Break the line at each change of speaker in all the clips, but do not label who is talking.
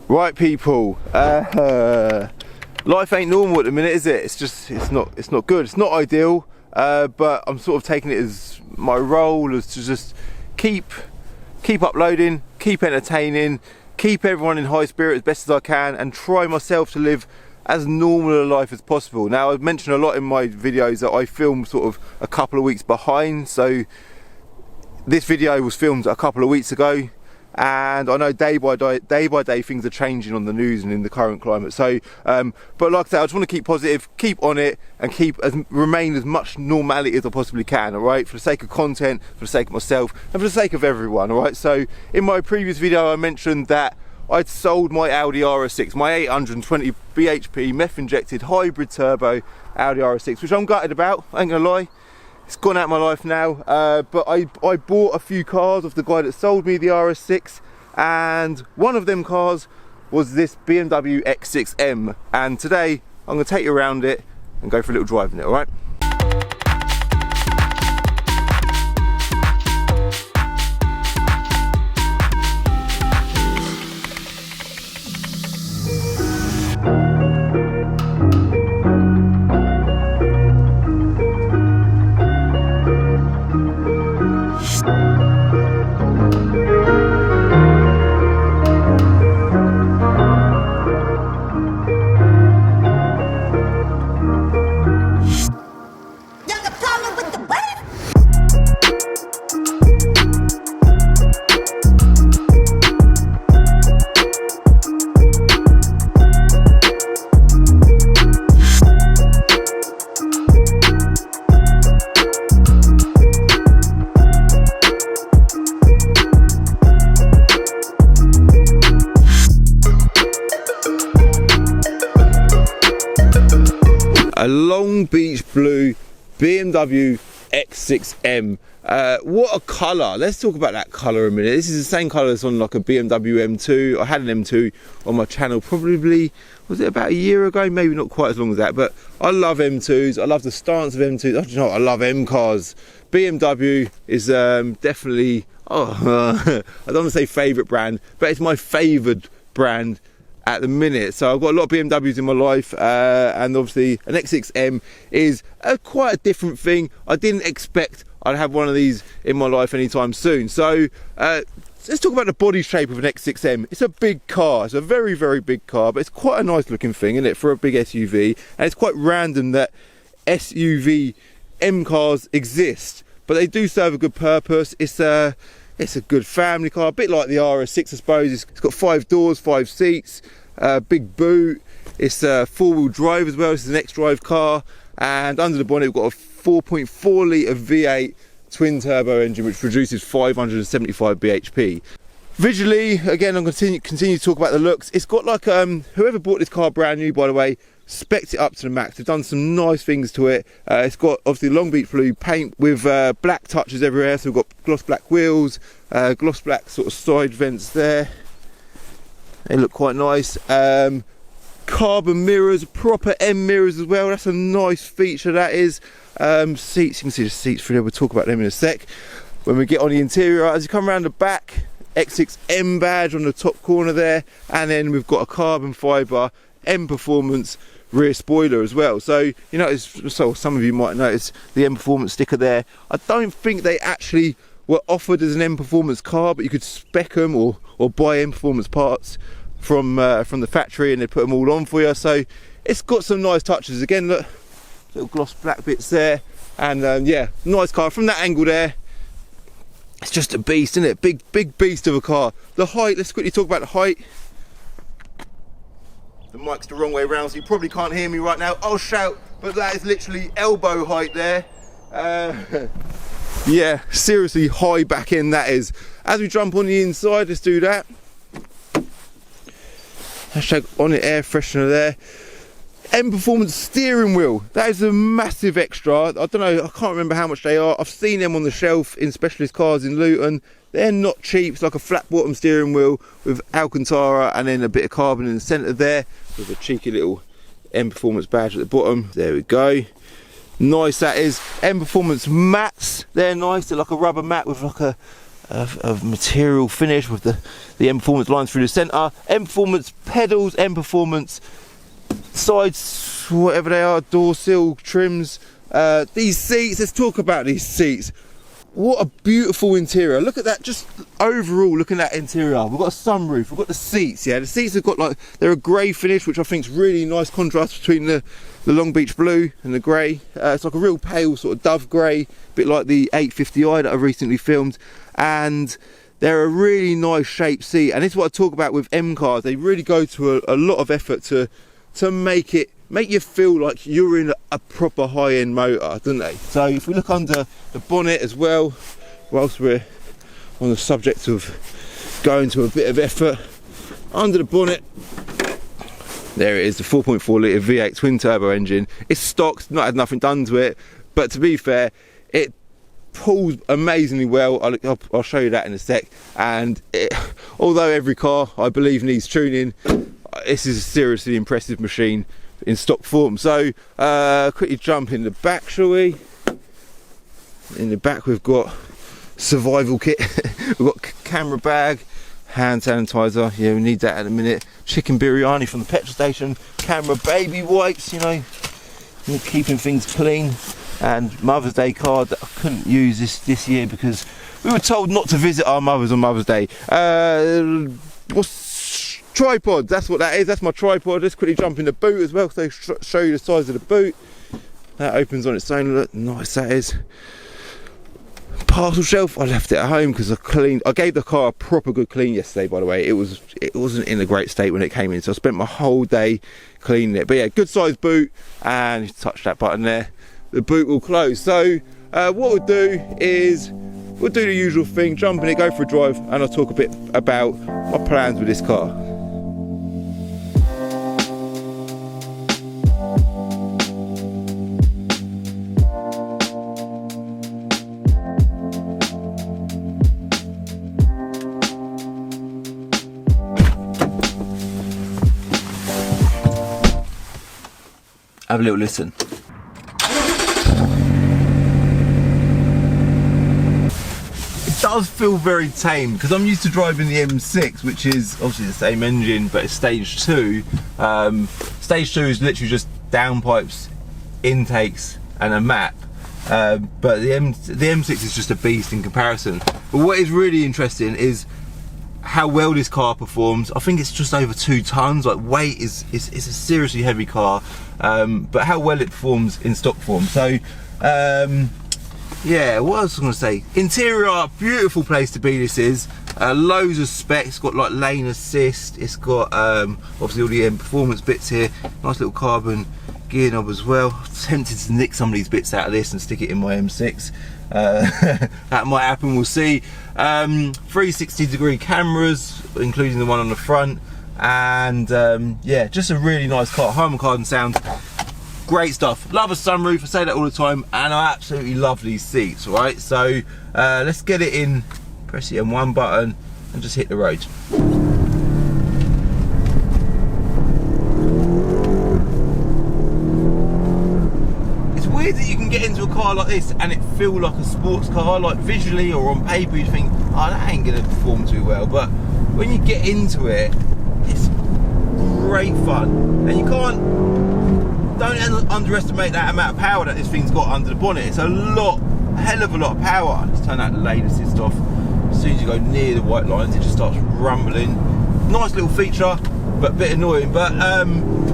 Right, people, life ain't normal at the minute, is it? It's not good. It's not ideal, but I'm sort of taking it as my role as to just keep uploading, keep entertaining, keep everyone in high spirit as best as I can, and try myself to live as normal a life as possible. Now, I've mentioned a lot in my videos that I film sort of a couple of weeks behind, so this video was filmed a couple of weeks ago, and I know day by day things are changing on the news and in the current climate. So but like I said, I just want to keep positive, keep on it, and remain as much normality as I possibly can, all right, for the sake of content, for the sake of myself, and for the sake of everyone, all right. So in my previous video I mentioned that I'd sold my Audi RS6, my 820 bhp meth injected hybrid turbo Audi RS6, which I'm gutted about, I ain't gonna lie. It's gone out of my life now, but I bought a few cars off the guy that sold me the RS6, and one of them cars was this BMW X6M, and today I'm going to take you around it and go for a little drive in it, alright? A long beach blue BMW X6M. What a colour. Let's talk about that colour a minute. This is the same colour as on like a BMW M2. I had an M2 on my channel probably, was it about a year ago? Maybe not quite as long as that, but I love M2s. I love the stance of M2s. Oh, do you know what? I love M cars. BMW is definitely, I don't want to say favourite brand, but it's my favoured brand at the minute. So I've got a lot of BMWs in my life, and obviously an X6M is quite a different thing. I didn't expect I'd have one of these in my life anytime soon. So let's talk about the body shape of an X6M. It's a big car. It's a very, very big car, but it's quite a nice looking thing, isn't it, for a big SUV? And it's quite random that SUV M cars exist, but they do serve a good purpose. It's a good family car, a bit like the RS6, I suppose. It's got 5 doors, 5 seats, big boot. It's 4-wheel drive as well. This is an X-Drive car, and under the bonnet we've got a 4.4 litre V8 twin turbo engine which produces 575 bhp. Visually, again, I'm going to continue to talk about the looks. It's got like, whoever bought this car brand new, by the way, spec'd it up to the max. They've done some nice things to it. It's got obviously long beach blue paint with black touches everywhere. So we've got gloss black wheels, gloss black sort of side vents there. They look quite nice. Carbon mirrors, proper M mirrors as well. That's a nice feature, that is. Seats, you can see the seats through there. We'll talk about them in a sec when we get on the interior. As you come around the back, X6M badge on the top corner there, and then we've got a carbon fibre M Performance rear spoiler as well. So you know, so some of you might notice the M Performance sticker there. I don't think they actually were offered as an M Performance car, but you could spec them or buy M Performance parts from the factory, and they put them all on for you. So it's got some nice touches. Again, look, little gloss black bits there, and yeah, nice car from that angle there. It's just a beast, isn't it? Big beast of a car. The height, let's quickly talk about the height. The mic's the wrong way around, so you probably can't hear me right now. I'll shout, but that is literally elbow height there. Yeah, seriously, high back end that is. As we jump on the inside, let's do that. Hashtag on it air freshener there. M Performance steering wheel, that is a massive extra. I don't know, I can't remember how much they are. I've seen them on the shelf in specialist cars in Luton. They're not cheap. It's like a flat bottom steering wheel with Alcantara and then a bit of carbon in the centre there with a cheeky little M Performance badge at the bottom. There we go. Nice that is. M Performance mats, they're nice. They're like a rubber mat with like of material finish with the M Performance lines through the centre, M Performance pedals, M Performance sides, whatever they are, door sill trims. These seats, let's talk about these seats. What a beautiful interior. Look at that, just overall, looking at that interior. We've got a sunroof, we've got the seats, yeah. The seats have got like, they're a grey finish, which I think is really nice contrast between the Long Beach blue and the grey. It's like a real pale sort of dove grey, a bit like the 850i that I've recently filmed. And they're a really nice shaped seat. And this is what I talk about with M cars. They really go to a lot of effort to make you feel like you're in a proper high-end motor, don't they? So if we look under the bonnet as well, whilst we're on the subject of going to a bit of effort, under the bonnet, there it is, the 4.4 litre V8 twin turbo engine. It's stock, it's not had nothing done to it, but to be fair, it pulls amazingly well. I'll show you that in a sec. And although every car I believe needs tuning, this is a seriously impressive machine in stock form. So quickly jump in the back, shall we? In the back we've got survival kit. We've got camera bag, hand sanitizer, yeah, we need that at a minute, chicken biryani from the petrol station, camera, baby wipes, you know, keeping things clean, and Mother's Day card that I couldn't use this year because we were told not to visit our mothers on Mother's Day. Tripod, that's what that is, that's my tripod. Let's quickly jump in the boot as well, so show you the size of the boot. That opens on its own, look nice that is. Parcel shelf, I left it at home because I gave the car a proper good clean yesterday, by the way. It wasn't in a great state when it came in, so I spent my whole day cleaning it. But yeah, good sized boot, and you touch that button there, the boot will close. So what we'll do is we'll do the usual thing, jump in it, go for a drive, and I'll talk a bit about my plans with this car. Have a little listen. It does feel very tame because I'm used to driving the M6, which is obviously the same engine, but it's stage 2. Stage 2 is literally just downpipes, intakes, and a map. But the M6 is just a beast in comparison. But what is really interesting is how well this car performs. I think it's just over 2 tons. Like weight is a seriously heavy car, but how well it performs in stock form. So yeah, what else was I going to say? Interior, beautiful place to be. This is loads of specs. It's got like lane assist. It's got obviously all the M Performance bits here. Nice little carbon gear knob as well. I'm tempted to nick some of these bits out of this and stick it in my M6. That might happen, we'll see. 360-degree cameras, including the one on the front, and yeah, just a really nice car. Harman Kardon sound, great stuff. Love a sunroof, I say that all the time, and I absolutely love these seats. Right, so let's get it in, press the M1 button and just hit the road. That you can get into a car like this and it feel like a sports car, like visually or on paper you think, oh, that ain't gonna perform too well, but when you get into it, it's great fun. And you don't underestimate that amount of power that this thing's got under the bonnet. It's a hell of a lot of power. Let's turn that lane assist off. As soon as you go near the white lines, it just starts rumbling. Nice little feature, but a bit annoying. But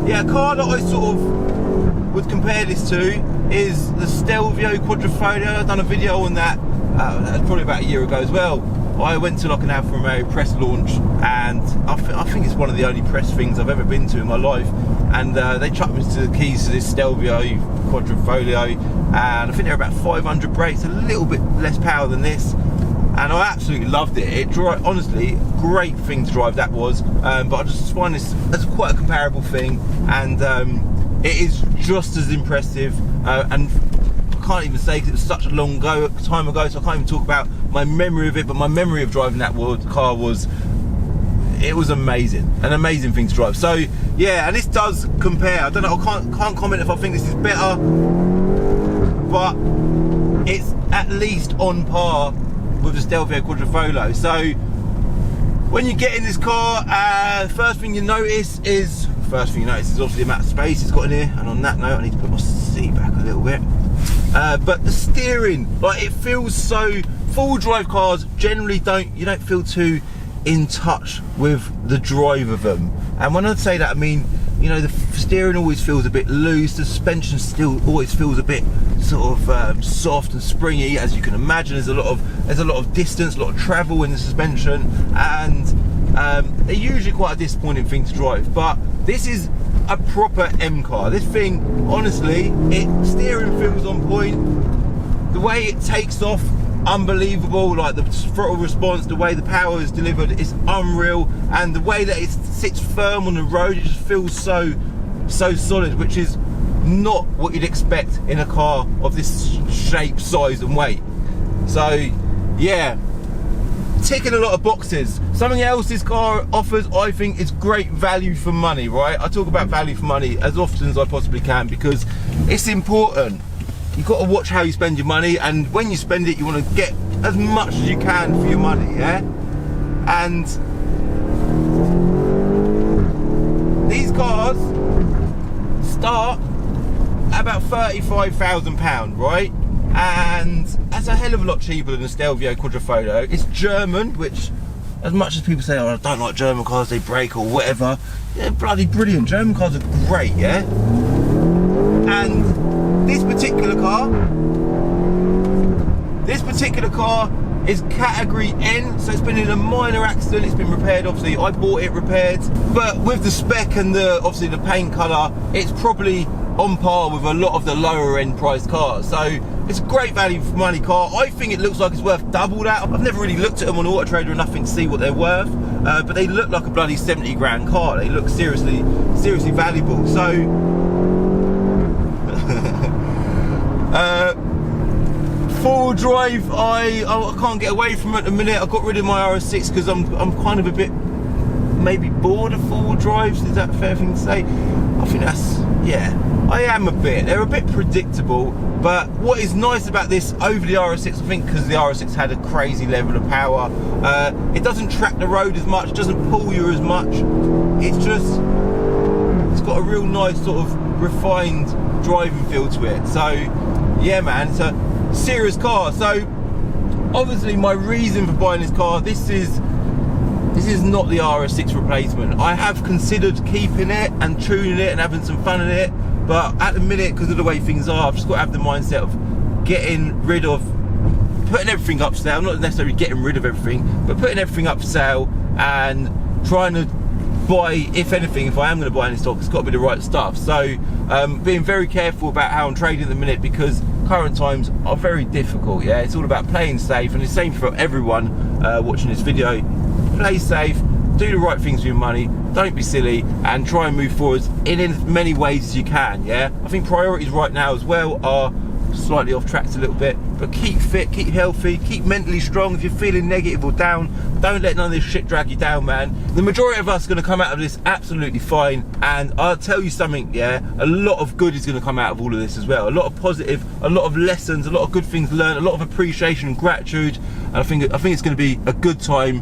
yeah, a car that I sort of would compare this to is the Stelvio Quadrifoglio. I've done a video on that, that was probably about a year ago as well. I went to like an Alfa Romeo press launch, and I think it's one of the only press things I've ever been to in my life, and they chucked me to the keys to this Stelvio Quadrifoglio, and I think they're about 500 brakes, a little bit less power than this, and I absolutely loved it. Honestly, great thing to drive that was, but I just find this as quite a comparable thing, and it is just as impressive, and I can't even say because it was such a long time ago, so I can't even talk about my memory of it, but my memory of driving that car was, it was amazing, an amazing thing to drive. So yeah, and this does compare, I don't know, I can't comment if I think this is better, but it's at least on par with the Stelvio Quadrifoglio. So when you get in this car, first thing you notice is obviously the amount of space it's got in here. And on that note, I need to put my seat back a little bit. But the steering, like, it feels so. Full drive cars generally you don't feel too in touch with the drive of them. And when I say that, I mean, you know, the steering always feels a bit loose, the suspension still always feels a bit sort of soft and springy, as you can imagine. There's a lot of distance, a lot of travel in the suspension, and they're usually quite a disappointing thing to drive. But this is a proper M car. This thing, honestly, steering feels on point. The way it takes off, unbelievable. Like the throttle response, the way the power is delivered is unreal, and the way that it sits firm on the road, it just feels so solid, which is not what you'd expect in a car of this shape, size and weight. So yeah, ticking a lot of boxes. Something else this car offers, I think, is great value for money, right? I talk about value for money as often as I possibly can because it's important. You've got to watch how you spend your money, and when you spend it, you want to get as much as you can for your money, yeah? And these cars start at about £35,000, right? And that's a hell of a lot cheaper than the Stelvio Quadrifoglio. It's German, which, as much as people say, oh, I don't like German cars, they break or whatever, they're bloody brilliant. German cars are great, yeah? And this particular car is category N, so it's been in a minor accident, it's been repaired. Obviously I bought it repaired, but with the spec and obviously the paint colour, it's probably on par with a lot of the lower end priced cars. So it's a great value for money car. I think it looks like it's worth double that. I've never really looked at them on Auto Trader or nothing to see what they're worth, but they look like a bloody 70 grand car. They look seriously valuable. So four-wheel drive, I can't get away from it at the minute. I got rid of my RS6 because I'm kind of a bit maybe bored of four-wheel drives. Is that a fair thing to say? I think that's, yeah, I am a bit. They're a bit predictable, but what is nice about this over the RS6, I think, because the RS6 had a crazy level of power, it doesn't track the road as much, doesn't pull you as much. It's got a real nice sort of refined driving feel to it. So yeah, man, it's a serious car. So obviously my reason for buying this car, this is not the RS6 replacement. I have considered keeping it and tuning it and having some fun in it, but at the minute, because of the way things are, I've just got to have the mindset of putting everything up for sale. Not necessarily getting rid of everything, but putting everything up for sale and trying to buy, if anything, if I am going to buy any stock, it's got to be the right stuff. So being very careful about how I'm trading at the minute, because current times are very difficult. Yeah, it's all about playing safe, and the same for everyone watching this video. Play safe, do the right things with your money, don't be silly, and try and move forwards in as many ways as you can. Yeah, I think priorities right now as well are slightly off tracks a little bit, but keep fit, keep healthy, keep mentally strong. If you're feeling negative or down, don't let none of this shit drag you down, man. The majority of us are going to come out of this absolutely fine, and I'll tell you something, yeah, a lot of good is going to come out of all of this as well. A lot of positive, a lot of lessons, a lot of good things learned, a lot of appreciation and gratitude, and I think it's going to be a good time.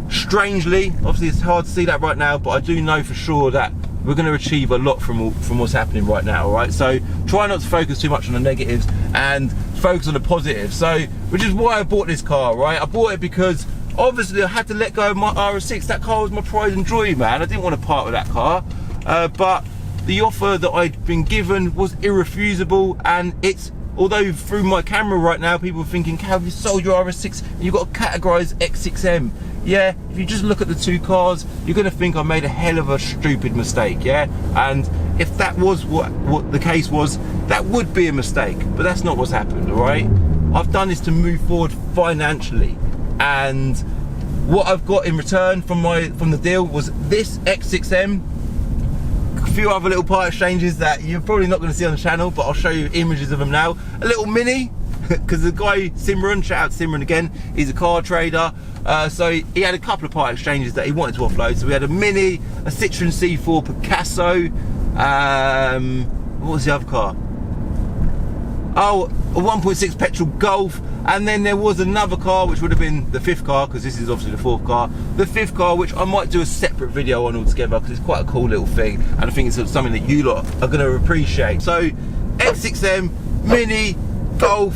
Strangely, obviously it's hard to see that right now, but I do know for sure that we're going to achieve a lot from what's happening right now. All right, so try not to focus too much on the negatives and focus on the positives. So, which is why I bought this car, right? I bought it because obviously I had to let go of my RS6. That car was my pride and joy, man. I didn't want to part with that car, but the offer that I'd been given was irrefusable, and it's, although through my camera right now people are thinking, Cal, you sold your RS6 and you've got a Categorised X6M. Yeah, if you just look at the two cars, you're going to think I made a hell of a stupid mistake, yeah? And if that was what the case was, that would be a mistake, but that's not what's happened, all right? I've done this to move forward financially, and what I've got in return from the deal was this X6M, a few other little part exchanges that you're probably not going to see on the channel, but I'll show you images of them now. A little Mini, because the guy Simran, shout out to Simran again, he's a car trader, so he had a couple of part exchanges that he wanted to offload. So we had a Mini, a Citroen C4 Picasso, what was the other car? Oh, a 1.6 petrol Golf, and then there was another car which would have been the 5th car, because this is obviously the 4th car, the 5th car, which I might do a separate video on altogether because it's quite a cool little thing, and I think it's something that you lot are going to appreciate. So X6M, Mini, Golf,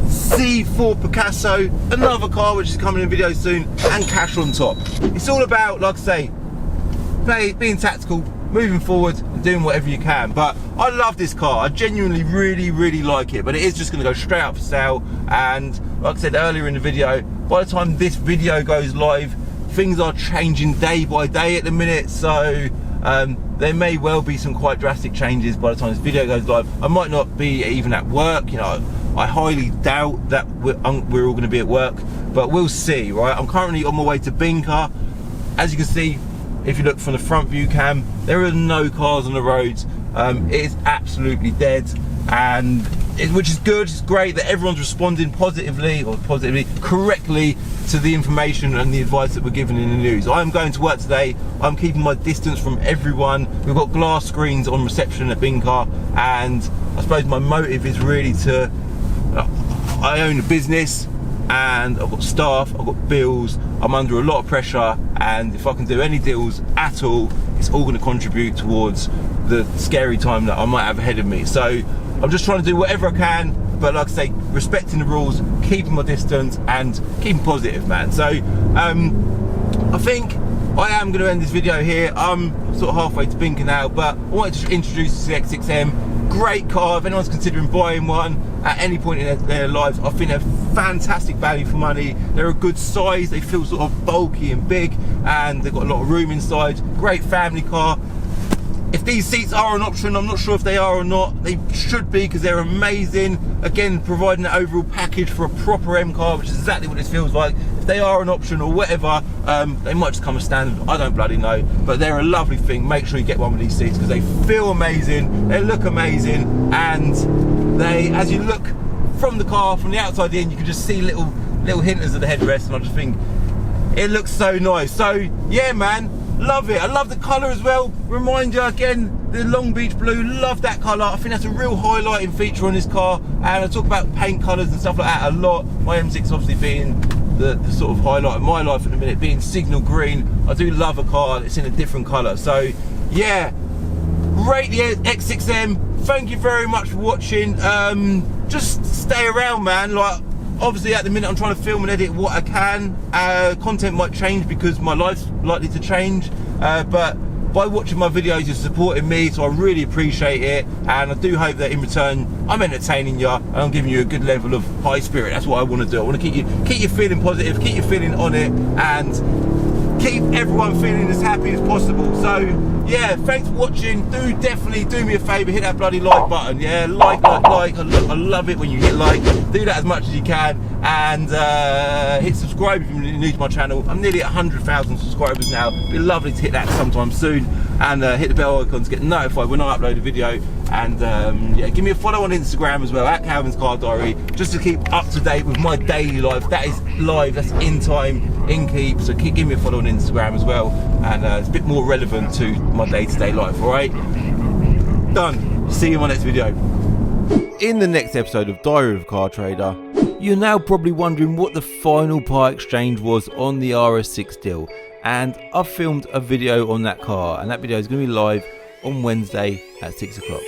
C4 Picasso, another car which is coming in video soon, and cash on top. It's all about, like I say, being tactical, moving forward and doing whatever you can. But I love this car. I genuinely really like it, but it is just going to go straight up for sale. And like I said earlier in the video, by the time this video goes live, things are changing day by day at the minute, so there may well be some quite drastic changes by the time this video goes live. I might not be even at work, you know, I highly doubt that we're all going to be at work, but we'll see, right? I'm currently on my way to Binker. As you can see, if you look from the front view cam, there are no cars on the roads. It is absolutely dead, and which is good. It's great that everyone's responding positively correctly to the information and the advice that we're given in the news. I'm going to work today. I'm keeping my distance from everyone. We've got glass screens on reception at Binker, and I suppose my motive is really to, I own a business, and I've got staff, I've got bills, I'm under a lot of pressure, and if I can do any deals at all, it's all going to contribute towards the scary time that I might have ahead of me. So I'm just trying to do whatever I can, but like I say, respecting the rules, keeping my distance, and keeping positive, man. So I think I am going to end this video here. I'm sort of halfway to Binker now, but I wanted to introduce the X6M. Great car. If anyone's considering buying one at any point in their lives, I think they're fantastic value for money. They're a good size. They feel sort of bulky and big, and they've got a lot of room inside. Great family car. If these seats are an option, I'm not sure if they are or not. They should be, because they're amazing. Again, providing an overall package for a proper M car, which is exactly what this feels like. If they are an option or whatever, they might just come as standard. I don't bloody know, but they're a lovely thing. Make sure you get one of these seats because they feel amazing, they look amazing, and they, as you look from the car, from the outside in, you can just see little hinters of the headrest, and I just think it looks so nice. So yeah, man. Love it. I love the colour as well. Remind you again, the Long Beach blue, love that colour. I think that's a real highlighting feature on this car, and I talk about paint colours and stuff like that a lot. My M6 obviously being the sort of highlight of my life at the minute, being signal green. I do love a car that's in a different colour. So yeah, rate the X6M. Thank you very much for watching. Just stay around, man. Like, obviously at the minute I'm trying to film and edit what I can. Content might change because my life's likely to change, but by watching my videos you're supporting me, so I really appreciate it, and I do hope that in return I'm entertaining you and I'm giving you a good level of high spirit. That's what I want to do. I want to keep you feeling positive, keep you feeling on it, and keep everyone feeling as happy as possible. So yeah, thanks for watching. Definitely do me a favour, hit that bloody like button. Yeah, like. I love it when you hit like. Do that as much as you can, and hit subscribe if you're new to my channel. I'm nearly at 100,000 subscribers now. It'd be lovely to hit that sometime soon, and hit the bell icon to get notified when I upload a video. And yeah, give me a follow on Instagram as well, at Calvin's Car Diary, just to keep up to date with my daily life. That is live, that's in time, in keep. So give me a follow on Instagram as well, and it's a bit more relevant to my day-to-day life. All right, done. See you in my next video. In the next episode of Diary of a Car Trader, you're now probably wondering what the final part exchange was on the RS6 deal, and I've filmed a video on that car, and that video is going to be live on Wednesday at 6 o'clock.